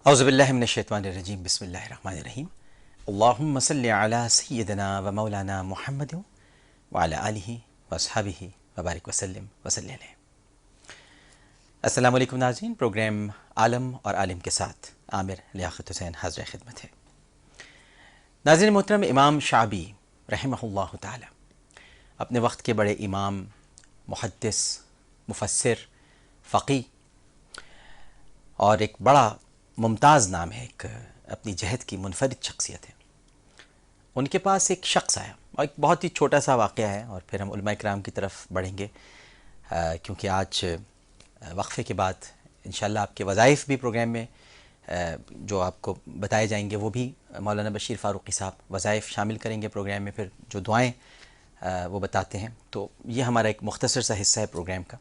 اعوذ باللہ من الشیطان الرجیم بسم اللہ الرحمن الرحیم اللہم صلی علی سیدنا و مولانا محمد وعلی آلہ واصحابہ وبارک وسلم وصلی علیہ۔ السلام علیکم ناظرین، پروگرام عالم اور عالم کے ساتھ عامر لیاقت حسین حاضر خدمت ہے۔ ناظرین محترم، امام شعبی رحمہ اللہ تعالی اپنے وقت کے بڑے امام، محدث، مفسر، فقیہ اور ایک بڑا ممتاز نام ہے، ایک اپنی جہت کی منفرد شخصیت ہے۔ ان کے پاس ایک شخص آیا اور ایک بہت ہی چھوٹا سا واقعہ ہے، اور پھر ہم علماء کرام کی طرف بڑھیں گے، کیونکہ آج وقفے کے بعد انشاءاللہ آپ کے وظائف بھی پروگرام میں جو آپ کو بتائے جائیں گے وہ بھی مولانا بشیر فاروقی صاحب وظائف شامل کریں گے پروگرام میں، پھر جو دعائیں وہ بتاتے ہیں، تو یہ ہمارا ایک مختصر سا حصہ ہے پروگرام کا۔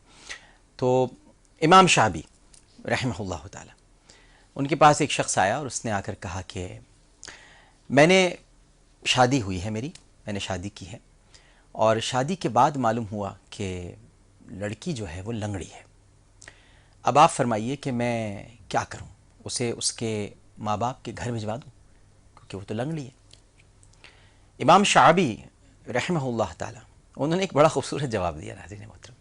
تو امام شعبی رحمہ اللہ تعالی، ان کے پاس ایک شخص آیا اور اس نے آ کر کہا کہ میں نے شادی ہوئی ہے، میں نے شادی کی ہے، اور شادی کے بعد معلوم ہوا کہ لڑکی جو ہے وہ لنگڑی ہے۔ اب آپ فرمائیے کہ میں کیا کروں، اسے اس کے ماں باپ کے گھر بھجوا دوں کیونکہ وہ تو لنگڑی ہے؟ امام شعبی رحمہ اللہ تعالی انہوں نے ایک بڑا خوبصورت جواب دیا ناظرین محترم۔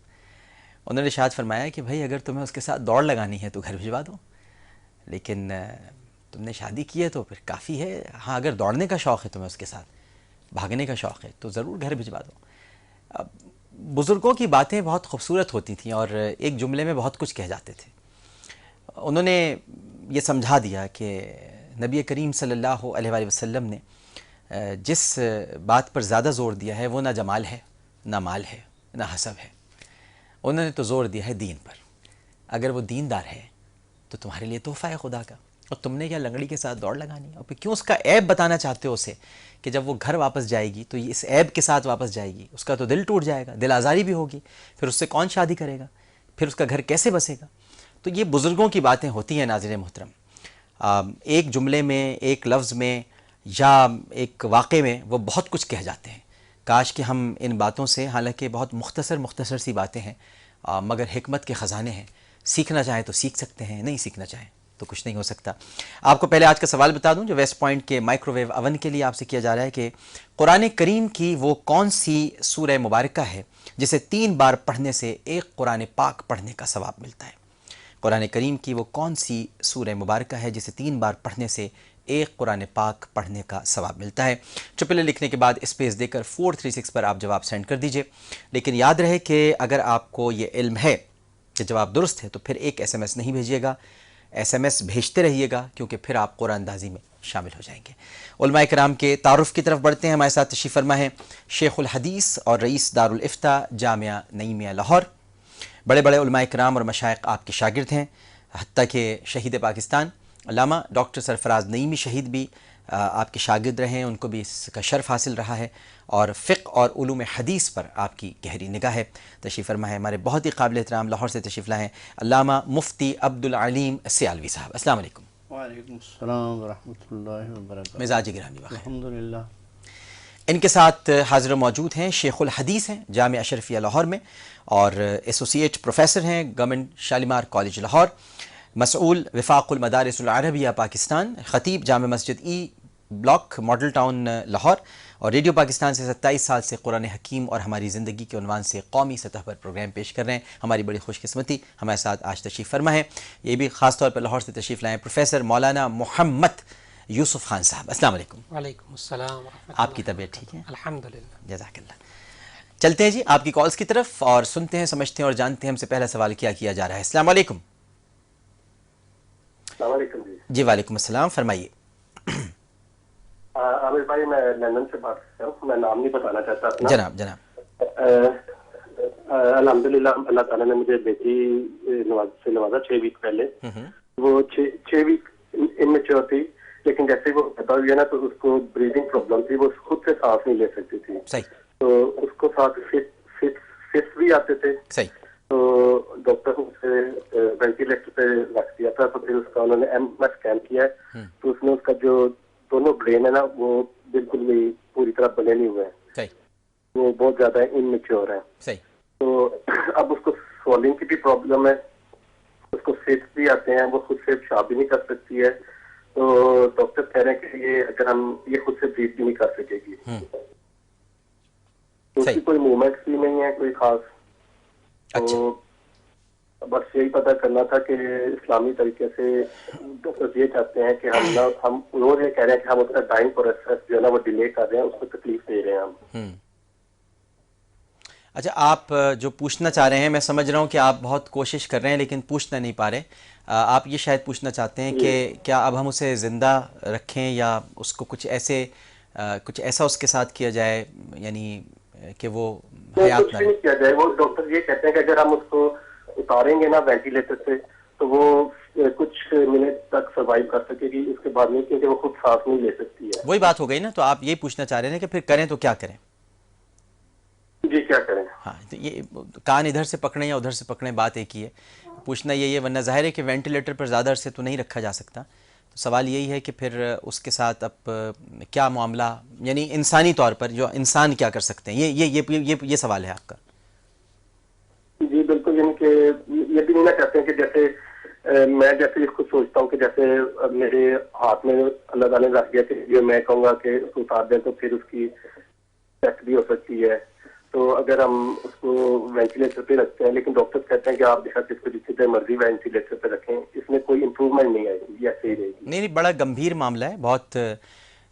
انہوں نے ارشاد فرمایا کہ بھائی اگر تمہیں اس کے ساتھ دوڑ لگانی ہے تو گھر بھجوا دو، لیکن تم نے شادی کی ہے تو پھر کافی ہے۔ ہاں، اگر دوڑنے کا شوق ہے تمہیں، اس کے ساتھ بھاگنے کا شوق ہے، تو ضرور گھر بھجوا دو۔ اب بزرگوں کی باتیں بہت خوبصورت ہوتی تھیں اور ایک جملے میں بہت کچھ کہہ جاتے تھے۔ انہوں نے یہ سمجھا دیا کہ نبی کریم صلی اللہ علیہ وآلہ وسلم نے جس بات پر زیادہ زور دیا ہے وہ نہ جمال ہے، نہ مال ہے، نہ حسب ہے، انہوں نے تو زور دیا ہے دین پر۔ اگر وہ دیندار ہے تو تمہارے لیے تحفہ ہے خدا کا، اور تم نے کیا لنگڑی کے ساتھ دوڑ لگانی ہے؟ اور پھر کیوں اس کا عیب بتانا چاہتے ہو اسے کہ جب وہ گھر واپس جائے گی تو یہ اس عیب کے ساتھ واپس جائے گی، اس کا تو دل ٹوٹ جائے گا، دل آزاری بھی ہوگی، پھر اس سے کون شادی کرے گا، پھر اس کا گھر کیسے بسے گا؟ تو یہ بزرگوں کی باتیں ہوتی ہیں ناظرین محترم۔ ایک جملے میں، ایک لفظ میں یا ایک واقعے میں وہ بہت کچھ کہہ جاتے ہیں۔ کاش کہ ہم ان باتوں سے، حالانکہ بہت مختصر سی باتیں ہیں مگر حکمت کے خزانے ہیں، سیکھنا چاہیں تو سیکھ سکتے ہیں، نہیں سیکھنا چاہیں تو کچھ نہیں ہو سکتا۔ آپ کو پہلے آج کا سوال بتا دوں جو ویسٹ پوائنٹ کے مائکرو ویو اوون کے لیے آپ سے کیا جا رہا ہے کہ قرآن کریم کی وہ کون سی سورہ مبارکہ ہے جسے 3 بار پڑھنے سے ایک قرآن پاک پڑھنے کا ثواب ملتا ہے؟ قرآن کریم کی وہ کون سی سورہ مبارکہ ہے جسے 3 بار پڑھنے سے ایک قرآن پاک پڑھنے کا ثواب ملتا ہے؟ ٹرپل لکھنے کے بعد اسپیس دے کر 436 پر آپ جواب سینڈ کر دیجئے۔ لیکن یاد رہے کہ اگر آپ کو یہ علم ہے کہ جواب درست ہے تو پھر ایک ایس ایم ایس نہیں بھیجیے گا، ایس ایم ایس بھیجتے رہیے گا، کیونکہ پھر آپ قرآن اندازی میں شامل ہو جائیں گے۔ علماء کرام کے تعارف کی طرف بڑھتے ہیں۔ ہمارے ساتھ تشریف فرما ہے شیخ الحدیث اور رئیس دارالافتاء جامعہ نعیمیہ لاہور۔ بڑے بڑے علماء کرام اور مشائخ آپ کے شاگرد ہیں، حتیٰ کہ شہید پاکستان علامہ ڈاکٹر سرفراز نعیمی شہید بھی آپ کے شاگرد رہے ہیں، ان کو بھی اس کا شرف حاصل رہا ہے، اور فقہ اور علوم حدیث پر آپ کی گہری نگاہ ہے۔ تشریف فرما ہے ہمارے بہت ہی قابل احترام لاہور سے تشریف لائے ہیں علامہ مفتی عبدالعلیم سیالوی صاحب۔ السلام علیکم۔ وعلیکم السلام ورحمۃ اللہ وبرکاتہ۔ مزاج گرامی بخیر۔ الحمدللہ۔ ان کے ساتھ حاضر و موجود ہیں شیخ الحدیث ہیں جامعہ اشرفیہ لاہور میں، اور ایسوسیٹ پروفیسر ہیں گورنمنٹ شالیمار کالج لاہور، مسئول وفاق المدارس العربیہ پاکستان، خطیب جامع مسجد ای بلاک ماڈل ٹاؤن لاہور، اور ریڈیو پاکستان سے 27 سال سے قرآن حکیم اور ہماری زندگی کے عنوان سے قومی سطح پر پروگرام پیش کر رہے ہیں۔ ہماری بڑی خوش قسمتی ہمارے ساتھ آج تشریف فرما ہے، یہ بھی خاص طور پر لاہور سے تشریف لائے ہیں پروفیسر مولانا محمد یوسف خان صاحب۔ السلام علیکم۔ وعلیکم السلام ورحمۃ اللہ۔ آپ کی طبیعت ٹھیک ہے؟ الحمدللہ۔ جزاک اللہ۔ چلتے ہیں جی آپ کی کالز کی طرف اور سنتے ہیں، سمجھتے ہیں اور جانتے ہیں ہم سے پہلا سوال کیا جا رہا ہے۔ السلام علیکم۔ السلام علیکم جی وعلیکم السلام، فرمائیے۔ عامر بھائی، میں لندن سے بات کر رہا ہوں، میں نام نہیں بتانا چاہتا اپنا۔ جناب الحمدللہ اللہ تعالیٰ نے مجھے بیٹی سے نوازا 6 ویک پہلے۔ وہ 6 ویک اممیچور تھی، لیکن جیسے وہ پیدا ہوئی ہے نا تو اس کو بریدنگ پرابلم تھی، وہ خود سے سانس نہیں لے سکتی تھی۔ صحیح۔ تو اس کو ساتھ فٹس بھی آتے تھے۔ صحیح۔ تو ڈاکٹر نے اسے وینٹیلیٹر پہ رکھ دیا تھا، تو پھر اس کا انہوں نے ایم ایس اسکین کیا ہے، تو اس میں اس کا جو دونوں برین ہے نا وہ بالکل بھی پوری طرح بنے نہیں ہوئے ہیں، صحیح۔ وہ بہت زیادہ اممیچور ہیں۔ صحیح۔ تو اب اس کو سوالنگ کی بھی پرابلم ہے، اس کو فٹس بھی آتے ہیں, وہ خود سے پیشاب بھی نہیں کر سکتی ہے, تو ڈاکٹر کہہ رہے ہیں کہ یہ اگر ہم یہ خود سے بریتھ بھی نہیں کر سکے گی, تو اس کی کوئی موومنٹ بھی نہیں ہے کوئی خاص. تو بس یہی پتہ کرنا تھا کہ اسلامی طریقے سے ڈاکٹر یہ چاہتے ہیں کہ ہم روز یہ کہہ رہے ہیں کہ ہم اس کا ڈائنگ پروسیس جو ہے نا وہ ڈیلے کر رہے ہیں, اس کو تکلیف دے رہے ہیں ہم. اچھا, آپ جو پوچھنا چاہ رہے ہیں, میں سمجھ رہا ہوں کہ آپ بہت کوشش کر رہے ہیں لیکن پوچھنا نہیں پا رہے. آپ یہ شاید پوچھنا چاہتے ہیں کہ کیا اب ہم اسے زندہ رکھیں یا اس کو کچھ ایسا اس کے ساتھ کیا جائے, یعنی کہ وہ حیات کچھ نہ بھی رہے. نہیں کیا جائے. وہ ڈاکٹر یہ کہتے ہیں کہ اگر ہم اس کو اتاریں گے نا وینٹیلیٹر سے تو وہ کچھ منٹ تک سروائیو کر سکے گی, اس کے بعد نہیں, کیونکہ وہ خود سانس نہیں لے سکتی ہے. وہی بات ہو گئی نا, تو آپ یہ پوچھنا چاہ رہے ہیں کہ پھر کریں تو کیا کریں. جی کیا کریں. ہاں, تو یہ کان ادھر سے پکڑیں یا ادھر سے پکڑیں, بات ایک ہی ہے. پوچھنا یہی ہے, ورنہ ظاہر ہے کہ وینٹیلیٹر پر زیادہ عرصے تو نہیں رکھا جا سکتا. تو سوال یہی ہے کہ پھر اس کے ساتھ اب کیا معاملہ, یعنی انسانی طور پر جو انسان کیا کر سکتے ہیں, یہ سوال ہے آپ کا. جی بالکل, یعنی کہ یہ بھی نہیں نہ چاہتے ہیں کہ جیسے میں جیسے اس کو سوچتا ہوں کہ جیسے میرے ہاتھ میں اللہ تعالیٰ نے رکھ دیا کہ یہ میں کہوں گا کہ اس کو اتار دیں تو پھر اس کی ڈیتھ بھی ہو سکتی ہے. تو اگر ہم اس کو وینٹیلیٹر پہ رکھتے ہیں, لیکن ڈاکٹر کہتے ہیں کہ آپ اس کو جتنی دیر مرضی وینٹیلیٹر پہ رکھیں, اس میں کوئی امپروومنٹ نہیں آئے گی, یہ ایسے ہی رہے گی. نہیں, بڑا گمبھیر معاملہ ہے, بہت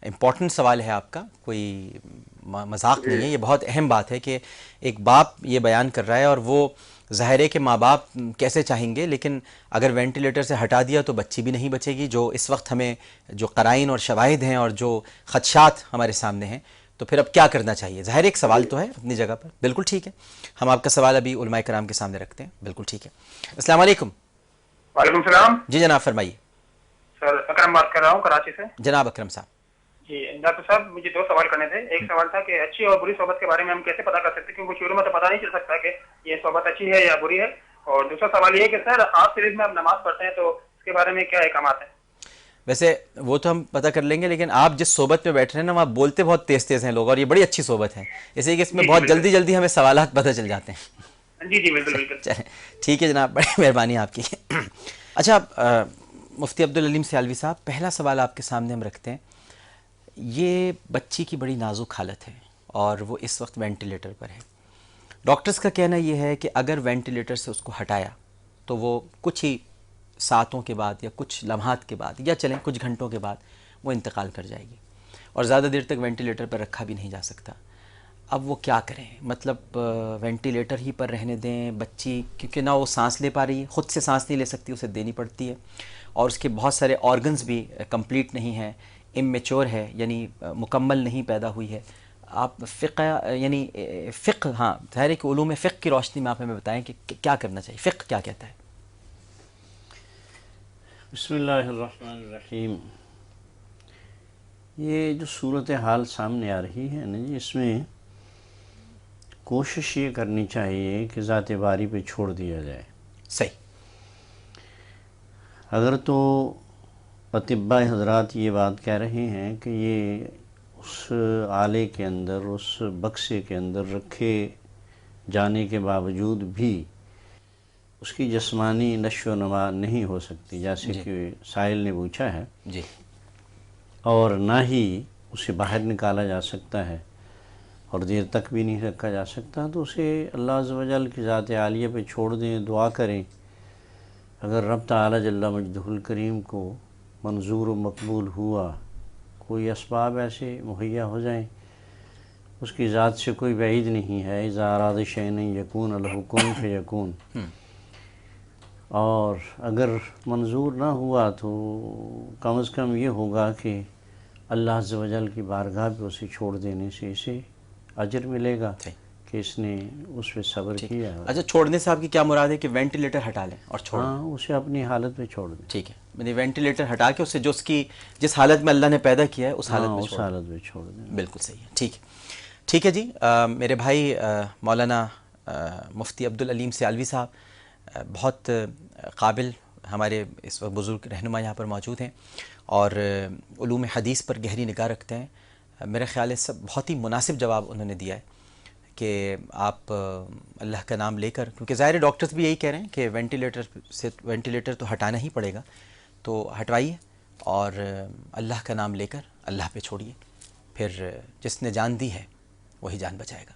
امپورٹنٹ سوال ہے آپ کا, کوئی مذاق نہیں ہے. یہ بہت اہم بات ہے کہ ایک باپ یہ بیان کر رہا ہے, اور وہ ظاہر ہے کہ ماں باپ کیسے چاہیں گے, لیکن اگر وینٹیلیٹر سے ہٹا دیا تو بچی بھی نہیں بچے گی. جو اس وقت ہمیں جو قرائن اور شواہد ہیں اور جو خدشات ہمارے سامنے ہیں, تو پھر اب کیا کرنا چاہیے. ظاہر ایک سوال تو ہے اپنی جگہ پر, بالکل ٹھیک ہے. ہم آپ کا سوال ابھی علماء کرام کے سامنے رکھتے ہیں, بالکل ٹھیک ہے. السلام علیکم. وعلیکم السلام. جی جناب فرمائیے. سر اکرم بات کر رہا ہوں کراچی سے. جناب اکرم صاحب. جی ڈاکٹر صاحب, مجھے 2 سوال کرنے تھے. ایک سوال تھا کہ اچھی اور بری صحبت کے بارے میں ہم کیسے پتہ کر سکتے ہیں, کیونکہ شروع میں تو پتہ نہیں چل سکتا کہ یہ صحبت اچھی ہے یا بری ہے. اور دوسرا سوال یہ ہے کہ سر آپ شریف میں آپ نماز پڑھتے ہیں تو اس کے بارے میں کیا احکامات ہیں. ویسے وہ تو ہم پتہ کر لیں گے, لیکن آپ جس صحبت میں بیٹھ رہے ہیں نا, وہاں بولتے بہت تیز تیز ہیں لوگ, اور یہ بڑی اچھی صحبت ہے, اس لیے کہ اس میں بہت جلدی جلدی ہمیں سوالات پتہ چل جاتے ہیں. جی جی بالکل بالکل. چلیں ٹھیک ہے جناب, بڑی مہربانی آپ کی. اچھا, مفتی عبدالعلیم سیالوی صاحب, پہلا سوال آپ کے سامنے ہم رکھتے ہیں. یہ بچی کی بڑی نازک حالت ہے اور وہ اس وقت وینٹیلیٹر پر ہے. ڈاکٹرز کا کہنا یہ ہے کہ اگر وینٹیلیٹر سے اس کو ہٹایا تو وہ کچھ ہی ساعتوں کے بعد یا کچھ لمحات کے بعد یا چلیں کچھ گھنٹوں کے بعد وہ انتقال کر جائے گی, اور زیادہ دیر تک وینٹیلیٹر پر رکھا بھی نہیں جا سکتا. اب وہ کیا کریں, مطلب وینٹیلیٹر ہی پر رہنے دیں بچی, کیونکہ نہ وہ سانس لے پا رہی ہے, خود سے سانس نہیں لے سکتی, اسے دینی پڑتی ہے, اور اس کے بہت سارے آرگنز بھی کمپلیٹ نہیں ہیں, اممیچور ہے, یعنی مکمل نہیں پیدا ہوئی ہے. آپ فقہ یعنی فقہ, ہاں ظاہر ہے کہ علوم فقہ کی روشنی میں آپ ہمیں بتائیں کہ کیا کرنا چاہیے, فقہ کیا کہتا ہے. بسم اللہ الرحمن الرحیم. یہ جو صورتحال سامنے آ رہی ہے نا جی, اس میں کوشش یہ کرنی چاہیے کہ ذات باری پہ چھوڑ دیا جائے. صحیح. اگر تو اطباء حضرات یہ بات کہہ رہے ہیں کہ یہ اس آلے کے اندر, اس بکسے کے اندر رکھے جانے کے باوجود بھی اس کی جسمانی نشو و نما نہیں ہو سکتی, جیسے کہ سائل نے پوچھا ہے, جی, اور نہ ہی اسے باہر نکالا جا سکتا ہے اور دیر تک بھی نہیں رکھا جا سکتا, تو اسے اللہ عز و جل کی ذات عالیہ پہ چھوڑ دیں, دعا کریں. اگر رب تعالی جل مجدہ الکریم کو منظور و مقبول ہوا, کوئی اسباب ایسے مہیا ہو جائیں, اس کی ذات سے کوئی بعید نہیں ہے, اذا اراد شیئا یکون لہ کن فیکون. اور اگر منظور نہ ہوا تو کم از کم یہ ہوگا کہ اللہ عز و جل کی بارگاہ پہ اسے چھوڑ دینے سے اسے اجر ملے گا کہ اس نے اس پہ صبر کیا. اچھا, چھوڑنے سے آپ کی کیا مراد ہے کہ وینٹیلیٹر ہٹا لیں اور چھوڑ دیں؟ ہاں, اسے اپنی حالت پہ چھوڑ دیں. ٹھیک ہے, یعنی وینٹیلیٹر ہٹا کے اسے جو اس کی جس حالت میں اللہ نے پیدا کیا ہے اس حالت میں اس حالت پہ چھوڑ دیں. بالکل صحیح ہے. ٹھیک ہے, ٹھیک ہے جی. میرے بھائی مولانا مفتی عبدالعلیم سیالوی صاحب بہت قابل ہمارے اس وقت بزرگ رہنما یہاں پر موجود ہیں اور علوم حدیث پر گہری نگاہ رکھتے ہیں. میرے خیال ہے سب بہت ہی مناسب جواب انہوں نے دیا ہے کہ آپ اللہ کا نام لے کر، کیونکہ ظاہر ڈاکٹرز بھی یہی کہہ رہے ہیں کہ وینٹیلیٹر تو ہٹانا ہی پڑے گا، تو ہٹوائیے اور اللہ کا نام لے کر اللہ پہ چھوڑیے، پھر جس نے جان دی ہے وہی جان بچائے گا.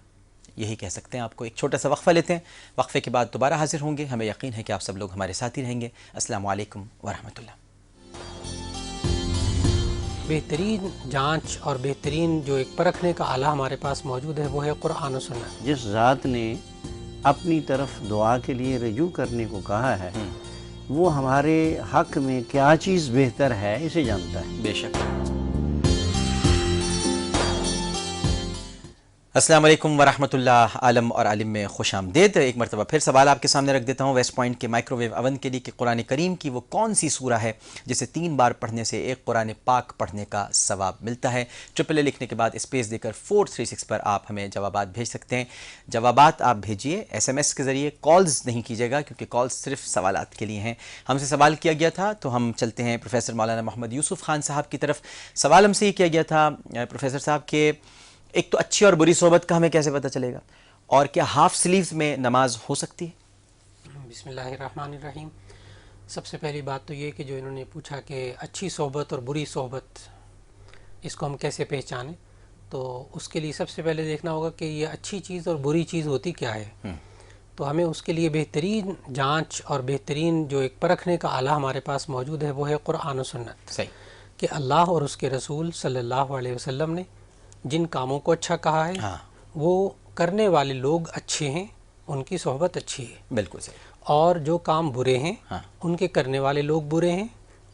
یہی کہہ سکتے ہیں آپ کو. ایک چھوٹا سا وقفہ لیتے ہیں، وقفے کے بعد دوبارہ حاضر ہوں گے. ہمیں یقین ہے کہ آپ سب لوگ ہمارے ساتھ ہی رہیں گے. السلام علیکم ورحمۃ اللہ. بہترین جانچ اور بہترین جو ایک پرکھنے کا آلہ ہمارے پاس موجود ہے وہ ہے قرآن و سنت. جس ذات نے اپنی طرف دعا کے لیے رجوع کرنے کو کہا ہے وہ ہمارے حق میں کیا چیز بہتر ہے اسے جانتا ہے. بے شک. السلام علیکم ورحمۃ اللہ. عالم اور عالم میں خوش آمدید. ایک مرتبہ پھر سوال آپ کے سامنے رکھ دیتا ہوں ویسٹ پوائنٹ کے مائکرو ویو اوون کے لیے کہ قرآن کریم کی وہ کون سی سورہ ہے جسے 3 بار پڑھنے سے ایک قرآن پاک پڑھنے کا ثواب ملتا ہے. ٹرپل اے لکھنے کے بعد اسپیس دے کر 436 پر آپ ہمیں جوابات بھیج سکتے ہیں. جوابات آپ بھیجیے SMS کے ذریعے، کالز نہیں کیجیے گا کیونکہ کالز صرف سوالات کے لیے ہیں. ہم سے سوال کیا گیا تھا تو ہم چلتے ہیں پروفیسر مولانا محمد یوسف خان صاحب کی طرف. سوال ہم سے یہ کیا گیا تھا پروفیسر صاحب کہ ایک تو اچھی اور بری صحبت کا ہمیں کیسے پتہ چلے گا، اور کیا ہاف سلیوز میں نماز ہو سکتی ہے؟ بسم اللہ الرحمن الرحیم. سب سے پہلی بات تو یہ کہ جو انہوں نے پوچھا کہ اچھی صحبت اور بری صحبت اس کو ہم کیسے پہچانیں، تو اس کے لیے سب سے پہلے دیکھنا ہوگا کہ یہ اچھی چیز اور بری چیز ہوتی کیا ہے. تو ہمیں اس کے لیے بہترین جانچ اور بہترین جو ایک پرکھنے کا آلہ ہمارے پاس موجود ہے وہ ہے قرآن و سنت. صحیح. کہ اللہ اور اس کے رسول صلی اللہ علیہ وسلم نے جن کاموں کو اچھا کہا ہے وہ کرنے والے لوگ اچھے ہیں، ان کی صحبت اچھی ہے. بالکل صحیح. اور جو کام برے ہیں ان کے کرنے والے لوگ برے ہیں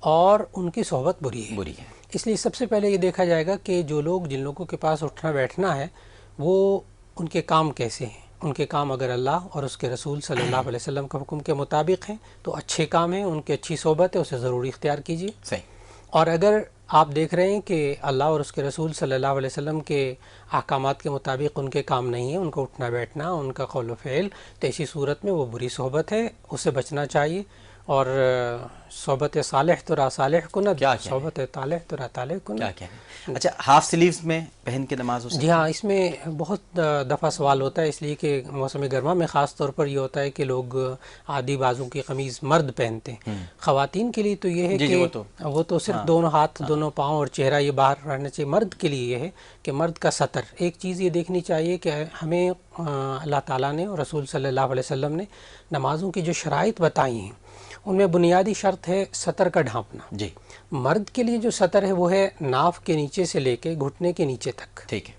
اور ان کی صحبت بری ہے. اس لیے سب سے پہلے یہ دیکھا جائے گا کہ جو لوگ جن لوگوں کے پاس اٹھنا بیٹھنا ہے وہ ان کے کام کیسے ہیں. ان کے کام اگر اللہ اور اس کے رسول صلی اللہ علیہ وسلم کے حکم کے مطابق ہیں تو اچھے کام ہیں، ان کی اچھی صحبت ہے، اسے ضروری اختیار کیجیے. صحیح. اور اگر آپ دیکھ رہے ہیں کہ اللہ اور اس کے رسول صلی اللہ علیہ وسلم کے احکامات کے مطابق ان کے کام نہیں ہیں، ان کا اٹھنا بیٹھنا، ان کا قول و فعل، تو ایسی صورت میں وہ بری صحبت ہے، اسے بچنا چاہیے. اور صحبت صالح تو را صالح کند، صحبت طالح تو را طالح کند. کیا کہنا ہے؟ اچھا، ہاف سلیوز میں پہن کے نماز ہو سکتی ہے؟ جی ہاں، اس میں بہت دفعہ سوال ہوتا ہے، اس لیے کہ موسم گرما میں خاص طور پر یہ ہوتا ہے کہ لوگ آدھی بازو کی قمیض مرد پہنتے ہیں. خواتین کے لیے تو یہ ہے کہ وہ تو صرف دونوں ہاتھ، دونوں پاؤں اور چہرہ یہ باہر رہنا چاہیے. مرد کے لیے یہ ہے کہ مرد کا سطر. ایک چیز یہ دیکھنی چاہیے کہ ہمیں اللہ تعالیٰ نے اور رسول صلی اللہ علیہ وسلم نے نمازوں کی جو شرائط بتائی ہیں ان میں بنیادی شرط ہے سطر کا ڈھانپنا. جی. مرد کے لیے جو سطر ہے وہ ہے ناف کے نیچے سے لے کے گھٹنے کے نیچے تک. ٹھیک ہے.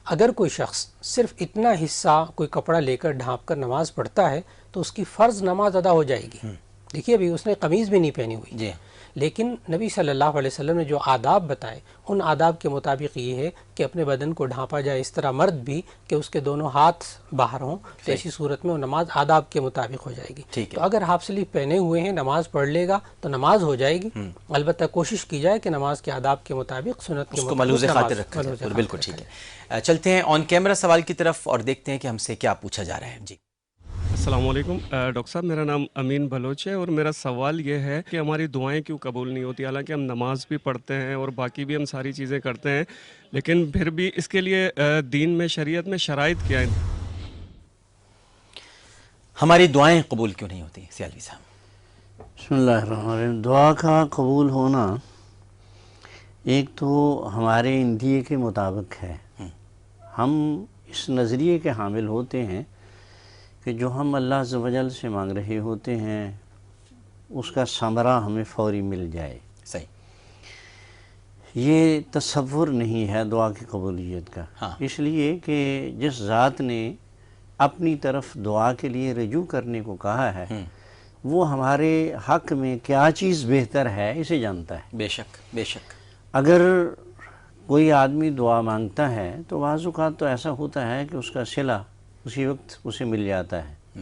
اگر کوئی شخص صرف اتنا حصہ کوئی کپڑا لے کر ڈھانپ کر نماز پڑھتا ہے تو اس کی فرض نماز ادا ہو جائے گی. دیکھیے ابھی اس نے قمیض بھی نہیں پہنی ہوئی. جی. لیکن نبی صلی اللہ علیہ وسلم نے جو آداب بتائے ان آداب کے مطابق یہ ہے کہ اپنے بدن کو ڈھانپا جائے اس طرح، مرد بھی، کہ اس کے دونوں ہاتھ باہر ہوں. تو ایسی صورت میں وہ نماز آداب کے مطابق ہو جائے گی. تو اگر ہاف سلیو پہنے ہوئے ہیں نماز پڑھ لے گا تو نماز ہو جائے گی. البتہ کوشش کی جائے کہ نماز کے آداب کے مطابق، سنت کے مطابق ملحوظ خاطر رکھا جائے. بالکل ٹھیک ہے. چلتے ہیں آن کیمرہ سوال کی طرف اور دیکھتے ہیں کہ ہم سے کیا پوچھا جا رہا ہے. جی. السلام علیکم ڈاکٹر صاحب، میرا نام امین بلوچ ہے اور میرا سوال یہ ہے کہ ہماری دعائیں کیوں قبول نہیں ہوتی؟ حالانکہ ہم نماز بھی پڑھتے ہیں اور باقی بھی ہم ساری چیزیں کرتے ہیں، لیکن پھر بھی اس کے لیے دین میں، شریعت میں شرائط کیا ہیں؟ ہماری دعائیں قبول کیوں نہیں ہوتی سیالوی صاحب؟ بسم اللہ الرحمن الرحیم. دعا کا قبول ہونا ایک تو ہمارے اندیے کے مطابق ہے. ہم اس نظریے کے حامل ہوتے ہیں کہ جو ہم اللہ عز و جل سے مانگ رہے ہوتے ہیں اس کا ثمرہ ہمیں فوری مل جائے. صحیح. یہ تصور نہیں ہے دعا کی قبولیت کا. اس لیے کہ جس ذات نے اپنی طرف دعا کے لیے رجوع کرنے کو کہا ہے وہ ہمارے حق میں کیا چیز بہتر ہے اسے جانتا ہے. بے شک، بے شک. اگر کوئی آدمی دعا مانگتا ہے تو بعض اوقات تو ایسا ہوتا ہے کہ اس کا صلہ اسی وقت اسے مل جاتا ہے.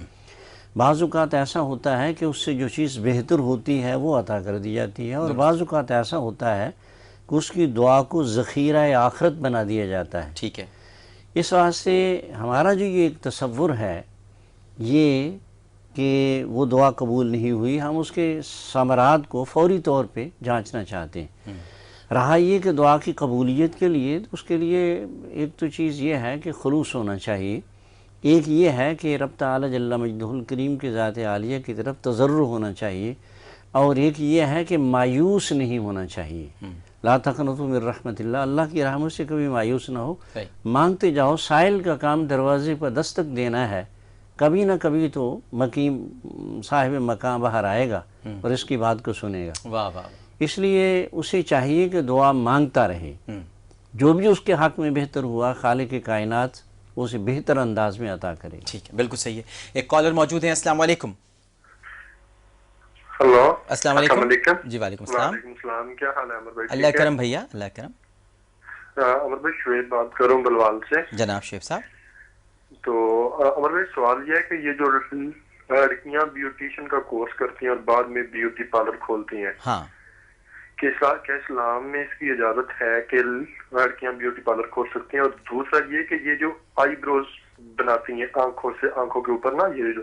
بعض اوقات ایسا ہوتا ہے کہ اس سے جو چیز بہتر ہوتی ہے وہ عطا کر دی جاتی ہے، اور بعض اوقات ایسا ہوتا ہے کہ اس کی دعا کو ذخیرہ آخرت بنا دیا جاتا ہے. ٹھیک ہے. اس واسطے ہمارا جو یہ ایک تصور ہے یہ کہ وہ دعا قبول نہیں ہوئی، ہم اس کے ثمرات کو فوری طور پہ جانچنا چاہتے ہیں. رہا یہ کہ دعا کی قبولیت کے لیے اس کے لیے ایک تو چیز یہ ہے کہ خلوص ہونا چاہیے ایک یہ ہے کہ رب تعالی جل مجدہ الکریم کی ذات عالیہ کی طرف تضرع ہونا چاہیے، اور ایک یہ ہے کہ مایوس نہیں ہونا چاہیے. لا تقنطوا من رحمت اللہ، اللہ کی رحمت سے کبھی مایوس نہ ہو، مانگتے جاؤ. سائل کا کام دروازے پر دستک دینا ہے، کبھی نہ کبھی تو مقیم صاحب مقام باہر آئے گا اور اس کی بات کو سنے گا. واہ واہ. اس لیے اسے چاہیے کہ دعا مانگتا رہے، جو بھی اس کے حق میں بہتر ہوا خالق کائنات اسے بہتر انداز میں عطا کرے. ٹھیک ہے، بالکل صحیح ہے. ایک کالر موجود ہیں. السلام علیکم. ہلو، السلام علیکم. جی وعلیکم السلام. وعلیکم السلام. کیا حال ہے عمر بھائی؟ اللہ کرم بھیا، اللہ کرم. عمر بھائی شعیب بات کر رہا ہوں بلوال سے. جناب شعیب صاحب. تو عمر بھائی سوال یہ ہے کہ یہ جو لڑکیاں بیوٹیشین کا کورس کرتی ہیں اور بعد میں بیوٹی پارلر کھولتی ہیں، ہاں، کیا اسلام میں اس کی اجازت ہے کہ لڑکیاں بیوٹی پارلر کھول سکتی ہیں؟ اور دوسرا یہ کہ یہ جو آئی بروز بناتی ہیں آنکھوں کے اوپر نا، یہ جو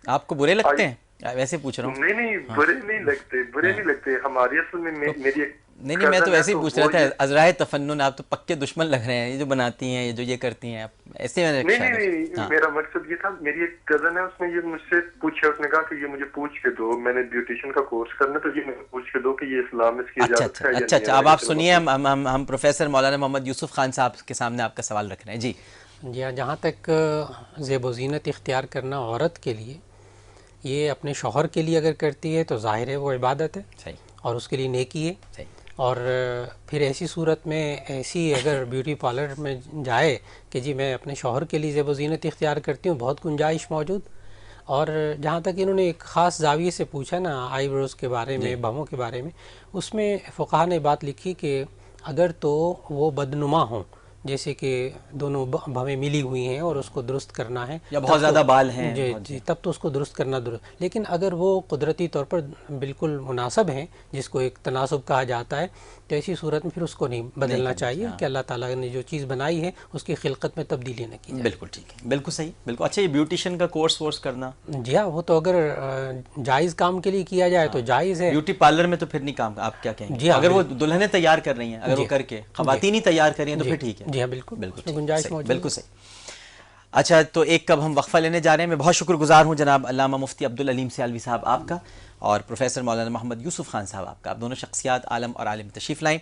آپ کو برے لگتے ہیں؟ ویسے پوچھ رہا ہوں. نہیں برے نہیں لگتے. ہماری اصل میں میری نہیں میں تو ایسے ہی پوچھ رہا تھا. عذرائے تفنن، آپ تو پکے دشمن لگ رہے ہیں. یہ جو بناتی ہیں، یہ جو یہ کرتی ہیں، ایسے نہیں میرا مقصد یہ تھا، میری ایک کزن ہے، اس نے یہ مجھ سے پوچھا، اس نے کہا کہ یہ مجھے پوچھ کے دو، میں نے بیوٹیشین کا کورس کرنا تو یہ مجھے پوچھ کے دو کہ یہ اسلام اس کی اجازت ہے. اچھا اب آپ سنیے، ہم پروفیسر مولانا محمد یوسف خان صاحب کے سامنے آپ کا سوال رکھ رہے ہیں. جی جہاں تک زیب و زینت اختیار کرنا عورت کے لیے، یہ اپنے شوہر کے لیے اگر کرتی ہے تو ظاہر ہے وہ عبادت ہے. صحیح. اور اس کے لیے نیکی ہے. صحیح. اور پھر ایسی صورت میں ایسی اگر بیوٹی پارلر میں جائے کہ جی میں اپنے شوہر کے لیے زیب و زینت اختیار کرتی ہوں، بہت گنجائش موجود. اور جہاں تک انہوں نے ایک خاص زاویے سے پوچھا نا آئی بروز کے بارے میں، بھووں کے بارے میں، اس میں فقہا نے بات لکھی کہ اگر تو وہ بدنما ہوں، جیسے کہ دونوں بھویں ملی ہوئی ہیں اور اس کو درست کرنا ہے، یا بہت زیادہ بال ہیں، جی تب تو اس کو درست کرنا درست. لیکن اگر وہ قدرتی طور پر بالکل مناسب ہیں، جس کو ایک تناسب کہا جاتا ہے، تو ایسی صورت میں پھر اس کو نہیں بدلنا چاہیے کہ اللہ تعالیٰ نے جو چیز بنائی ہے اس کی خلقت میں تبدیلی نہ کی جائے. بالکل ٹھیک ہے، بالکل صحیح، بالکل. اچھا یہ بیوٹیشین کا کورس کرنا، جی ہاں، وہ تو اگر جائز کام کے لیے کیا جائے تو جائز ہے. بیوٹی پارلر میں تو پھر نہیں کام. آپ کیا کہیں گے؟ جی ہاں، اگر وہ دلہنیں تیار کر رہی ہیں، اگر وہ کر کے خواتین ہی تیار کر رہی ہیں تو پھر ٹھیک ہے. جی ہاں، بالکل گنجائش موجود. بالکل صحیح. اچھا تو ایک کب ہم وقفہ لینے جا رہے ہیں. میں بہت شکر گزار ہوں جناب علامہ مفتی عبدالعلیم سیالوی صاحب آپ کا، اور پروفیسر مولانا محمد یوسف خان صاحب آپ کا. آپ دونوں شخصیات عالم اور عالم تشریف لائیں.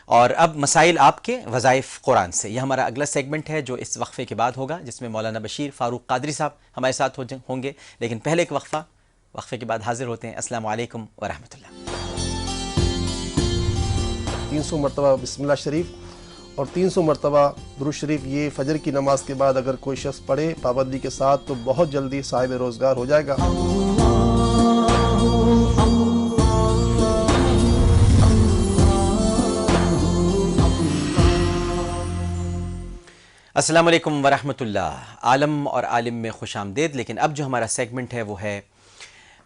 اور اب مسائل آپ کے، وظائف قرآن سے، یہ ہمارا اگلا سیگمنٹ ہے جو اس وقفے کے بعد ہوگا، جس میں مولانا بشیر فاروق قادری صاحب ہمارے ساتھ ہوں گے. لیکن پہلے ایک وقفے کے بعد حاضر ہوتے ہیں. السلام علیکم ورحمۃ اللہ. 300 مرتبہ بسم اللہ شریف اور 300 مرتبہ درود شریف، یہ فجر کی نماز کے بعد اگر کوئی شخص پڑھے پابندی کے ساتھ تو بہت جلدی صاحب روزگار ہو جائے گا. السلام علیکم ورحمۃ اللہ. عالم اور عالم میں خوش آمدید. لیکن اب جو ہمارا سیگمنٹ ہے وہ ہے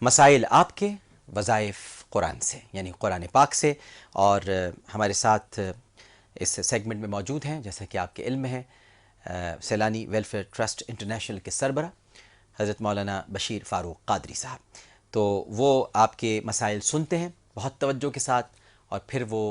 مسائل آپ کے، وظائف قرآن سے، یعنی قرآن پاک سے. اور ہمارے ساتھ اس سیگمنٹ میں موجود ہیں، جیسا کہ آپ کے علم میں ہے، سیلانی ویلفیئر ٹرسٹ انٹرنیشنل کے سربراہ حضرت مولانا بشیر فاروق قادری صاحب. تو وہ آپ کے مسائل سنتے ہیں بہت توجہ کے ساتھ، اور پھر وہ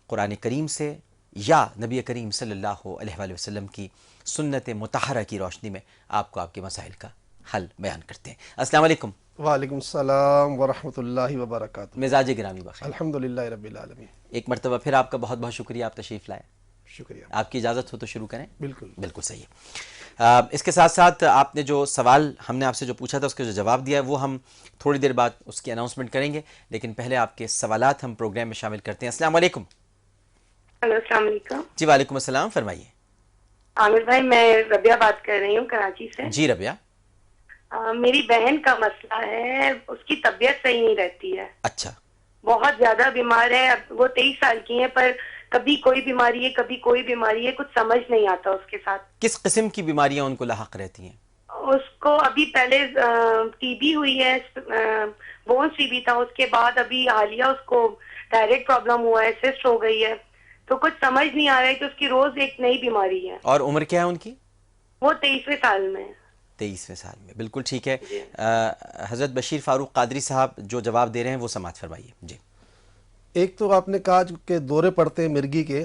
قرآن کریم سے یا نبی کریم صلی اللہ علیہ وآلہ وسلم کی سنت مطہرہ کی روشنی میں آپ کو آپ کے مسائل کا حل بیان کرتے ہیں. السلام علیکم. وعلیکم السلام ورحمۃ اللہ وبرکاتہ. مزاج گرامی بخیر. الحمدللہ رب العالمین. ایک مرتبہ پھر آپ کا بہت بہت شکریہ، آپ تشریف لائے. شکریہ. آپ کی اجازت ہو تو شروع کریں. بالکل صحیح. اس کے ساتھ ساتھ آپ نے جو سوال ہم نے آپ سے جو پوچھا تھا اس کے جو جواب دیا ہے وہ ہم تھوڑی دیر بعد اس کی اناؤنسمنٹ کریں گے. لیکن پہلے آپ کے سوالات ہم پروگرام میں شامل کرتے ہیں. السلام علیکم. ہلو، السلام علیکم. جی وعلیکم السلام، فرمائیے. عامر بھائی، میں ربیہ بات کر رہی ہوں کراچی سے. جی ربیہ. میری بہن کا مسئلہ ہے، اس کی طبیعت صحیح نہیں رہتی ہے. اچھا. بہت زیادہ بیمار ہے. وہ 23 سال کی ہیں، پر کبھی کوئی بیماری ہے کبھی کوئی بیماری ہے، کچھ سمجھ نہیں آتا اس کے ساتھ. کس قسم کی بیماریاں ان کو لاحق رہتی ہیں؟ اس کو ابھی پہلے ٹی بی ہوئی ہے، بون سی بی تھا، اس کے بعد ابھی حالیہ اس کو تائرائڈ پرابلم ہوا ہے، سسٹ ہو گئی ہے. تو کچھ سمجھ نہیں آ رہا ہے کہ اس کی روز ایک نئی بیماری ہے. اور عمر کیا ہے ان کی؟ وہ 23ویں سال میں. 23ویں سال میں، بالکل ٹھیک ہے. حضرت بشیر فاروق قادری صاحب جو جواب دے رہے ہیں وہ سماعت فرمائیے. جی. ایک تو آپ نے کہا کہ دورے پڑتے ہیں مرگی کے،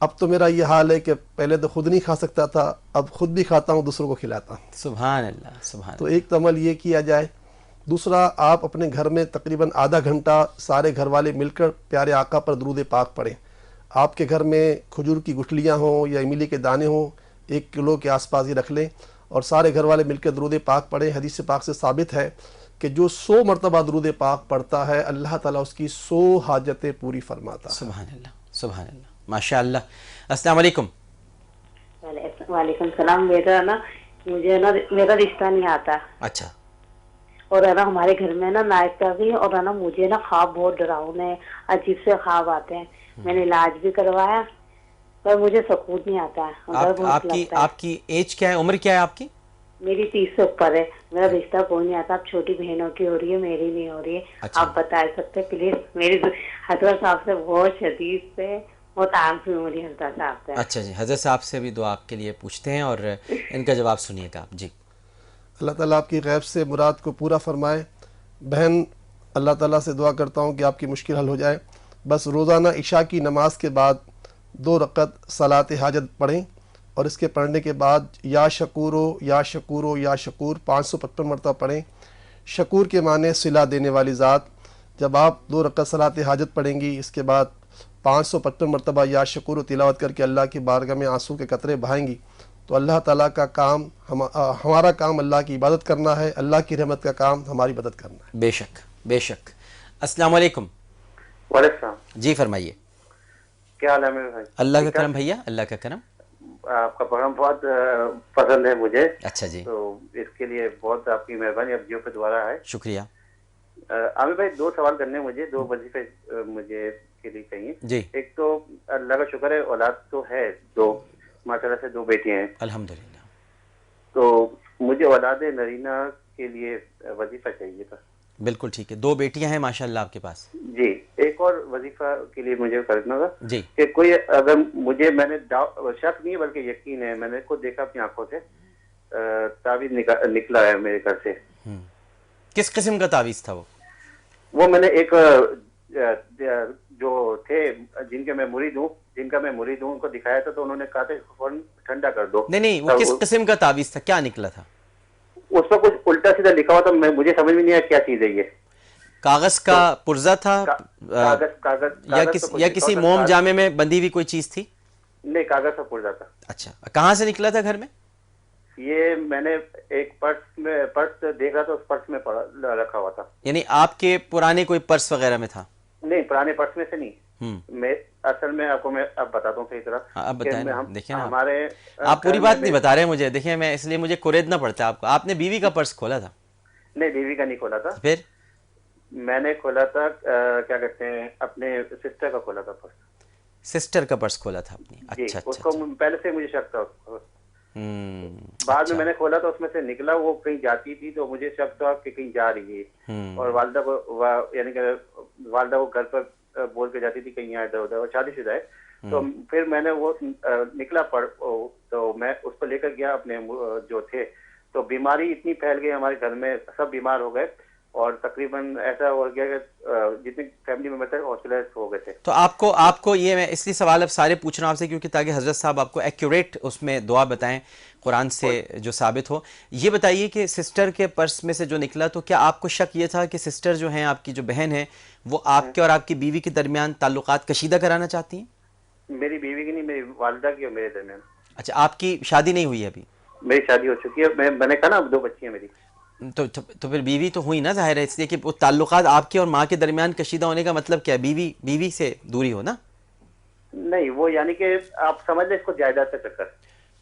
اب تو میرا یہ حال ہے کہ پہلے تو خود نہیں کھا سکتا تھا، اب خود بھی کھاتا ہوں، دوسروں کو کھلاتا ہوں. سبحان اللہ سبحان تو ایک تو عمل یہ کیا جائے. دوسرا، آپ اپنے گھر میں تقریباً آدھا گھنٹہ سارے گھر والے مل کر پیارے آقا پر درود پاک پڑھیں. آپ کے گھر میں کھجور کی گٹھلیاں ہوں یا املی کے دانے ہوں، 1 کلو کے آس پاس ہی رکھ لیں اور سارے گھر والے مل کر درود پاک پڑھیں. حدیث پاک سے ثابت ہے کہ جو 100 مرتبہ درود پاک پڑھتا ہے اللہ تعالیٰ اس کی 100 حاجتیں پوری فرماتا ہے. سبحان اللہ سبحان اللہ ماشاء اللہ. السلام علیکم. وعلیکم السلام. مجھے میرا رشتہ نہیں آتا. اچھا. اور ہے نا ہمارے گھر میں نا نائب کا بھی، اور ہے نا مجھے نا خواب بہت ڈراؤنے عجیب سے خواب آتے ہیں. میں نے علاج بھی کروایا پر مجھے سکون نہیں آتا ہے. آپ کی ایج کیا ہے، عمر کیا ہے آپ کی؟ میری 30 سے اوپر ہے. میرا رشتہ کوئی نہیں آتا. اب چھوٹی بہنوں کی ہو رہی ہے، میری نہیں ہو رہی ہے. آپ بتا سکتے پلیز؟ میری حضرت صاحب سے بہت شدید سے بہت عام سے میری حضرت صاحب سے. اچھا جی، حضرت صاحب سے بھی دعا آپ کے لیے پوچھتے ہیں اور ان کا جواب سنیے گا آپ. جی. اللہ تعالیٰ آپ کی غیب سے مراد کو پورا فرمائے. بہن، اللہ تعالیٰ سے دعا کرتا ہوں کہ آپ کی مشکل حل ہو جائے. بس روزانہ عشاء کی نماز کے بعد 2 رکعت صلاۃ حاجت پڑھیں اور اس کے پڑھنے کے بعد یا شکورو یا شکورو یا شکور 555 مرتبہ پڑھیں. شکور کے معنی صلہ دینے والی ذات. جب آپ 2 رکعت صلاۃ حاجت پڑھیں گی، اس کے بعد 555 مرتبہ یا شکور تلاوت کر کے اللہ کی بارگاہ میں آنسو کے قطرے بہائیں گی تو اللہ تعالیٰ کا کام ہمارا کام اللہ کی عبادت کرنا ہے، اللہ کی رحمت کا کام ہماری مدد کرنا ہے. بے شک بے شک. السلام علیکم. وعلیکم السلام. جی فرمائیے. کیا حال ہے میرے بھائی؟ اللہ کا کرم بھیا، اللہ کا کرم. آپ کا پروگرام بہت پسند ہے مجھے. اچھا جی. تو اس کے لیے بہت آپ کی مہربانی. اب جیو پہ دوبارہ ہے. شکریہ. عامر بھائی 2 سوال کرنے مجھے، 2 وظیفے مجھے کے لیے چاہیے. جی. ایک تو اللہ کا شکر ہے اولاد تو ہے 2، ماشاء اللہ سے 2 بیٹیاں ہیں الحمدللہ. تو مجھے اولاد نرینہ کے لیے وظیفہ چاہیے تھا. بالکل ٹھیک ہے. 2 بیٹیاں ہیں ماشاء اللہ آپ کے پاس. جی. ایک اور وظیفہ کے لیے مجھے کرنا تھا جی کہ کوئی اگر مجھے، میں نے شک نہیں ہے بلکہ یقین ہے، میں نے خود دیکھا اپنی آنکھوں سے، تعویذ نکلا ہے میرے گھر سے. کس قسم کا تعویذ تھا وہ میں نے ایک جو تھے جن کا میں مرید ہوں ان کو دکھایا تھا تو انہوں نے کہا تھا فوراً ٹھنڈا کر دو. نہیں وہ کس قسم کا تعویذ تھا، کیا نکلا تھا؟ اس پر کچھ الٹا سیدھا لکھا ہوا تھا، مجھے سمجھ میں نہیں آیا کیا چیز ہے یہ. کاغذ کا پرزہ تھا یا کسی موم جامے میں بندھی ہوئی کوئی چیز تھی؟ نہیں، کاغذ کا پرزہ تھا. اچھا. کہاں سے نکلا تھا گھر میں؟ یہ میں نے ایک پرس دیکھ رہا تھا، اس پرس میں رکھا ہوا تھا. یعنی آپ کے پرانے کوئی پرس وغیرہ میں تھا؟ نہیں، پرانے پرس میں سے نہیں. میں اصل میں آپ کو میں اب بتاتا ہوں صحیح طرح. اب بتائیں. دیکھیں ہمارے آپ پوری بات نہیں بتا رہے مجھے. دیکھیں میں اس لیے مجھے کوریدنا پڑتا ہے آپ کو. آپ نے بیوی کا پرس کھولا تھا؟ نہیں، بیوی کا نہیں کھولا تھا. پھر میں نے کھولا تھا کیا کہتے ہیں اپنے سسٹر کا کھولا تھا پرس. سسٹر کا پرس کھولا تھا اپنی؟ اچھا. اس کو پہلے سے مجھے شک تھا. بعد میں نے کھولا تو اس میں سے نکلا وہ کہیں جاتی تھی تو مجھے شک تھا کہ کہیں جا رہی ہے. اور والدہ کو یعنی کہ والدہ کو گھر پر بول کے جاتی تھی کہیں یہاں ادھر ادھر، اور شادی شدہ ہے. تو پھر میں نے وہ نکلا تو میں اس کو لے کر گیا اپنے جو تھے. تو بیماری اتنی پھیل گئی ہمارے گھر میں، سب بیمار ہو گئے اور تقریباً ایسا ہو گیا کہ جتنے فیملی ممبر تھے ہاسپٹلائز ہو گئے تھے. تو آپ کو یہ میں اس لیے سوال اب سارے پوچھ رہا ہوں آپ سے کیونکہ تاکہ حضرت صاحب آپ کو ایکوریٹ اس میں دعا بتائیں قرآن سے جو ثابت ہو. یہ بتائیے کہ سسٹر کے پرس میں سے جو نکلا تو کیا آپ کو شک یہ تھا کہ سسٹر جو ہیں آپ کی جو بہن ہے وہ آپ کے اور آپ کی بیوی کے درمیان تعلقات کشیدہ کرانا چاہتی ہیں؟ میری بیوی کی نہیں، میری والدہ کی اور میرے درمیان. اچھا. آپ کی شادی نہیں ہوئی ابھی؟ میری شادی ہو چکی ہے. میں نے کہا نا 2 بچی ہیں میری. تو پھر بیوی تو ہوئی نا ظاہر ہے، اس لیے کہ وہ تعلقات آپ کے اور ماں کے درمیان کشیدہ ہونے کا مطلب کیا ہے؟ بیوی سے دوری ہو نا. نہیں، وہ یعنی کہ آپ سمجھ لیں اس کو جائیداد کا چکر.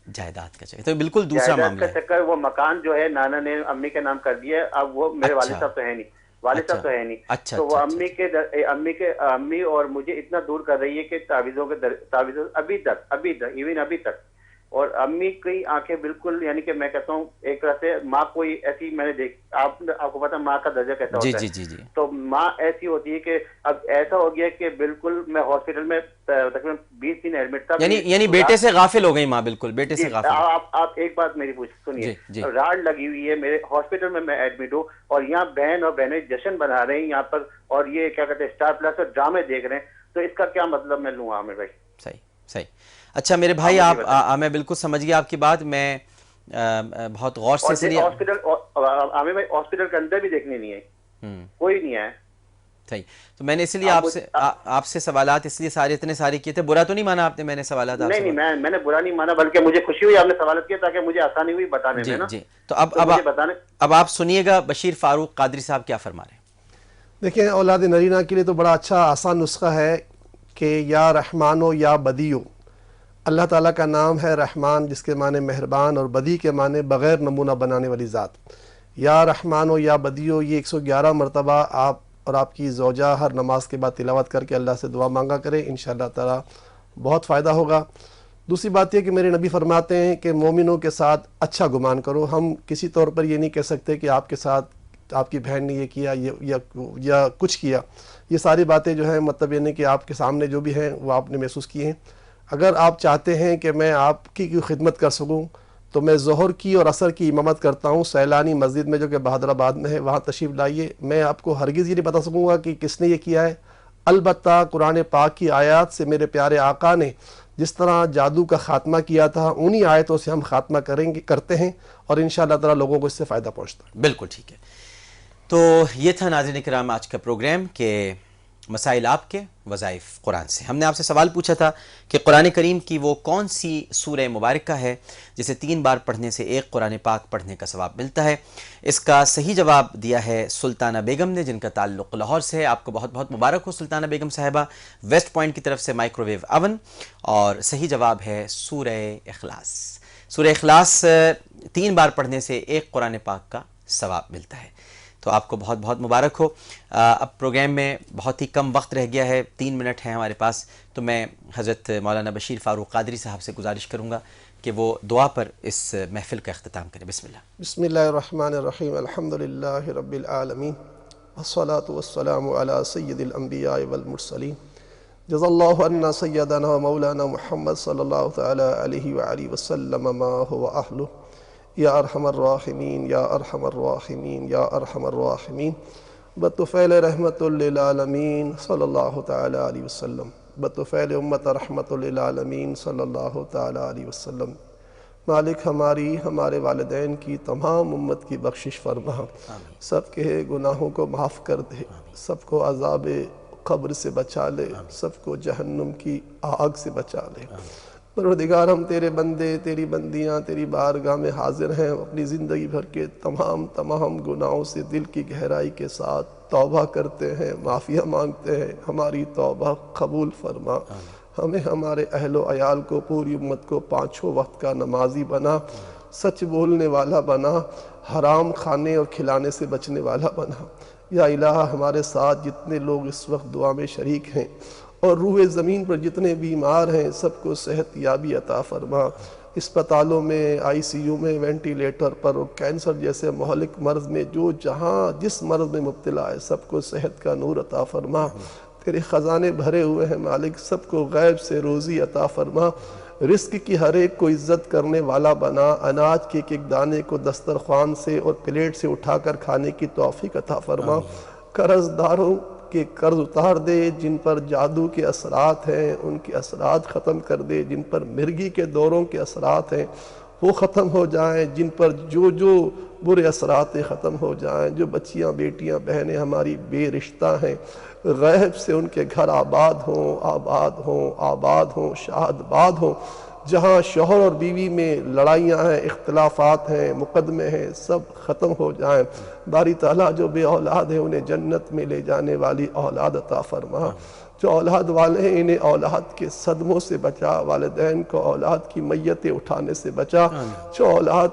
جائیداد کا چکر تو بالکل دوسرا معاملہ ہے. کا چکر. وہ مکان جو ہے نانا نے امی کے نام کر دیا ہے. اب وہ میرے والد صاحب تو ہے نہیں، والد صاحب تو ہے نہیں. اچھا. تو وہ امی اور مجھے اتنا دور کر رہی ہے کہ تعویذوں ابھی تک اور امی کی آنکھیں بالکل یعنی کہ میں کہتا ہوں ایک طرح سے ماں کوئی ایسی میں نے آپ کو پتا ماں کا درجہ کیسا ہوتا ہے. جی. تو ماں ایسی ہوتی ہے کہ اب ایسا ہو گیا کہ بالکل میں ہاسپٹل میں تقریباً 20 دن ایڈمٹ تھا. یعنی بیٹے سے غافل ہو گئی ماں. بالکل بیٹے سے غافل. آپ ایک بات میری سنیے. راڈ لگی ہوئی ہے میرے ہاسپٹل میں ایڈمٹ ہوں اور یہاں بہن اور بہنیں جشن بنا رہے ہیں یہاں پر اور یہ کیا کہتے ہیں اسٹار پلس اور ڈرامے دیکھ رہے ہیں. تو اس کا کیا مطلب میں لوں عامر بھائی؟ صحیح. صحیح. اچھا میرے بھائی آپ میں بالکل سمجھ گیا آپ کی بات. میں بہت غور سے ہاسپٹل کے اندر بھی دیکھنے نہیں ہے, کوئی نہیں ہے. صحیح. تو میں نے اس لیے آپ سے سوالات اس لیے اتنے سارے کیے تھے. برا تو نہیں مانا آپ نے میں نے سوالات آپ سے؟ نہیں میں نے برا نہیں مانا, بلکہ مجھے خوشی ہوئی آپ نے سوالات کیے تاکہ مجھے آسانی ہوئی بتانے میں نا. جی تو اب آپ سنیے گا بشیر فاروق قادری صاحب کیا فرما رہے ہیں. دیکھیں اولاد نرینہ کے لیے تو بڑا اچھا آسان نسخہ ہے کہ یا رحمان و یا بدیو. اللہ تعالیٰ کا نام ہے رحمان جس کے معنی مہربان, اور بدی کے معنی بغیر نمونہ بنانے والی ذات. یا رحمان و یا بدیو یہ 111 مرتبہ آپ اور آپ کی زوجہ ہر نماز کے بعد تلاوت کر کے اللہ سے دعا مانگا کریں, انشاءاللہ تعالیٰ بہت فائدہ ہوگا. دوسری بات یہ کہ میرے نبی فرماتے ہیں کہ مومنوں کے ساتھ اچھا گمان کرو. ہم کسی طور پر یہ نہیں کہہ سکتے کہ آپ کے ساتھ آپ کی بہن نے یہ کیا یا کچھ کیا. یہ ساری باتیں جو ہیں مطلب یہ نہیں کہ آپ کے سامنے جو بھی ہیں وہ آپ نے محسوس کیے ہیں. اگر آپ چاہتے ہیں کہ میں آپ کی خدمت کر سکوں تو میں ظہر کی اور عصر کی امامت کرتا ہوں سیلانی مسجد میں جو کہ بہادر آباد میں ہے, وہاں تشریف لائیے. میں آپ کو ہرگز یہ نہیں بتا سکوں گا کہ کس نے یہ کیا ہے. البتہ قرآن پاک کی آیات سے میرے پیارے آقا نے جس طرح جادو کا خاتمہ کیا تھا انہی آیتوں سے ہم خاتمہ کرتے ہیں, اور انشاءاللہ تعالیٰ لوگوں کو اس سے فائدہ پہنچتا ہے. بالکل ٹھیک ہے. تو یہ تھا ناظرین کرام آج کا پروگرام کہ مسائل آپ کے وظائف قرآن سے. ہم نے آپ سے سوال پوچھا تھا کہ قرآن کریم کی وہ کون سی سورہ مبارکہ ہے جسے 3 بار پڑھنے سے ایک قرآن پاک پڑھنے کا ثواب ملتا ہے. اس کا صحیح جواب دیا ہے سلطانہ بیگم نے, جن کا تعلق لاہور سے ہے. آپ کو بہت بہت مبارک ہو سلطانہ بیگم صاحبہ. ویسٹ پوائنٹ کی طرف سے مائکرو ویو اوون. اور صحیح جواب ہے سورہ اخلاص. سورہ اخلاص 3 بار پڑھنے سے ایک قرآن پاک کا ثواب ملتا ہے. تو آپ کو بہت بہت مبارک ہو. اب پروگرام میں بہت ہی کم وقت رہ گیا ہے, 3 منٹ ہیں ہمارے پاس. تو میں حضرت مولانا بشیر فاروق قادری صاحب سے گزارش کروں گا کہ وہ دعا پر اس محفل کا اختتام کریں. بسم اللہ. بسم اللہ الرحمن الرحیم. الحمدللہ رب العالمین والصلاة والسلام علی سید الانبیاء والمرسلین. جزا اللہ عنا سیدنا و مولانا محمد صلی اللہ تعالی علیہ وآلہ وسلم ما هو اہلہ. یا ارحم الراحمین یا ارحم الراحمین یا ارحم الراحمین. بطفیل رحمت للعالمین صلی اللہ تعالی علیہ وسلم. بطفیل امت رحمت للعالمین صلی اللہ تعالی علیہ وسلم. مالک ہمارے والدین کی تمام امت کی بخشش فرما. سب کے گناہوں کو معاف کر دے, سب کو عذاب قبر سے بچا لے, سب کو جہنم کی آگ سے بچا لے. پروردگار ہم تیرے بندے تیری بندیاں تیری بارگاہ میں حاضر ہیں. اپنی زندگی بھر کے تمام گناہوں سے دل کی گہرائی کے ساتھ توبہ کرتے ہیں, معافیہ مانگتے ہیں. ہماری توبہ قبول فرما. ہمیں ہمارے اہل و عیال کو پوری امت کو 5 وقت کا نمازی بنا, سچ بولنے والا بنا, حرام کھانے اور کھلانے سے بچنے والا بنا. یا الہ ہمارے ساتھ جتنے لوگ اس وقت دعا میں شریک ہیں اور روح زمین پر جتنے بیمار ہیں سب کو صحت یابی عطا فرما. اسپتالوں میں, آئی سی یو میں, وینٹیلیٹر پر اور کینسر جیسے مہلک مرض میں جس مرض میں مبتلا ہے سب کو صحت کا نور عطا فرما. تیرے خزانے بھرے ہوئے ہیں مالک, سب کو غیب سے روزی عطا فرما. رزق کی ہر ایک کو عزت کرنے والا بنا. اناج کے ایک دانے کو دسترخوان سے اور پلیٹ سے اٹھا کر کھانے کی توفیق عطا فرما. قرض داروں کے قرض اتار دے. جن پر جادو کے اثرات ہیں ان کے اثرات ختم کر دے. جن پر مرگی کے دوروں کے اثرات ہیں وہ ختم ہو جائیں. جن پر جو برے اثرات ختم ہو جائیں. جو بچیاں بیٹیاں بہنیں ہماری بے رشتہ ہیں غیب سے ان کے گھر آباد ہوں شاد باد ہوں. جہاں شوہر اور بیوی میں لڑائیاں ہیں, اختلافات ہیں, مقدمے ہیں, سب ختم ہو جائیں. باری تعالیٰ جو بے اولاد ہیں انہیں جنت میں لے جانے والی اولاد عطا فرما. جو اولاد والے ہیں انہیں اولاد کے صدموں سے بچا. والدین کو اولاد کی میتیں اٹھانے سے بچا. جو اولاد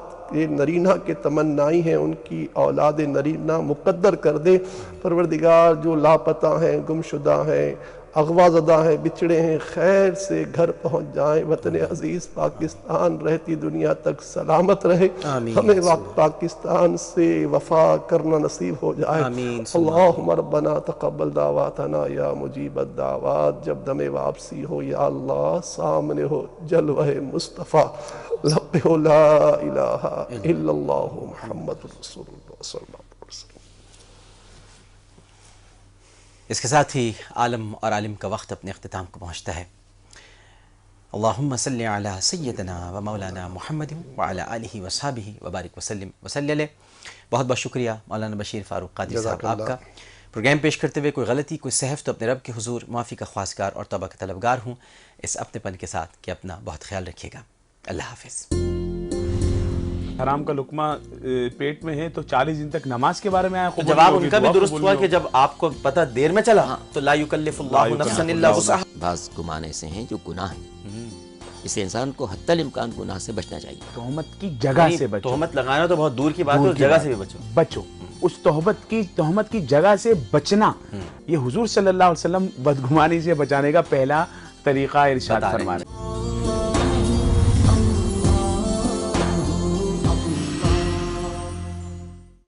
نرینہ کے تمنائی ہیں ان کی اولاد نرینہ مقدر کر دے. پروردگار جو لاپتہ ہیں, گمشدہ ہیں, اغوا زدہ ہیں, بچھڑے ہیں, خیر سے گھر پہنچ جائیں. وطن عزیز پاکستان رہتی دنیا تک سلامت رہے. ہمیں پاکستان سے وفا کرنا نصیب ہو جائے. اللہم ربنا تقبل دعواتنا یا مجیب الدعوات. جب دم واپسی ہو یا اللہ سامنے ہو جلوہ مصطفیٰ, لب ہو لا الہ الا اللہ محمد رسول اللہ صلی اللہ علیہ وسلم. اس کے ساتھ ہی عالم اور عالم کا وقت اپنے اختتام کو پہنچتا ہے. اللہم صلی علی سیدنا و مولانا محمد وعلی آلہ وصحبہ وبارک وسلم وصلی علیہ. بہت بہت شکریہ مولانا بشیر فاروق قادری صاحب آپ کا. پروگرام پیش کرتے ہوئے کوئی غلطی کوئی سہو تو اپنے رب کے حضور معافی کا خواستگار اور توبہ کا طلبگار ہوں اس اپنے پن کے ساتھ کہ اپنا بہت خیال رکھیے گا. اللہ حافظ. حرام کا لقمہ پیٹ میں ہے تو 40 دن تک نماز کے بارے میں آیا. جواب ان کا بھی درست ہوا کہ جب آپ کو پتہ دیر میں چلا تو لا یکلف اللہ نفسا الا وسعها. بعض گمان ایسے ہیں جو گناہ ہیں، اس انسان کو حتی الامکان گناہ سے بچنا چاہیے. تہمت کی جگہ سے بچو. تہمت لگانا تو بہت دور کی بات ہے، اس جگہ سے بھی بچو. اس تہمت کی جگہ سے بچنا، یہ حضور صلی اللہ علیہ وسلم بدگمانی سے بچانے کا پہلا طریقہ ارشاد فرما رہے ہیں.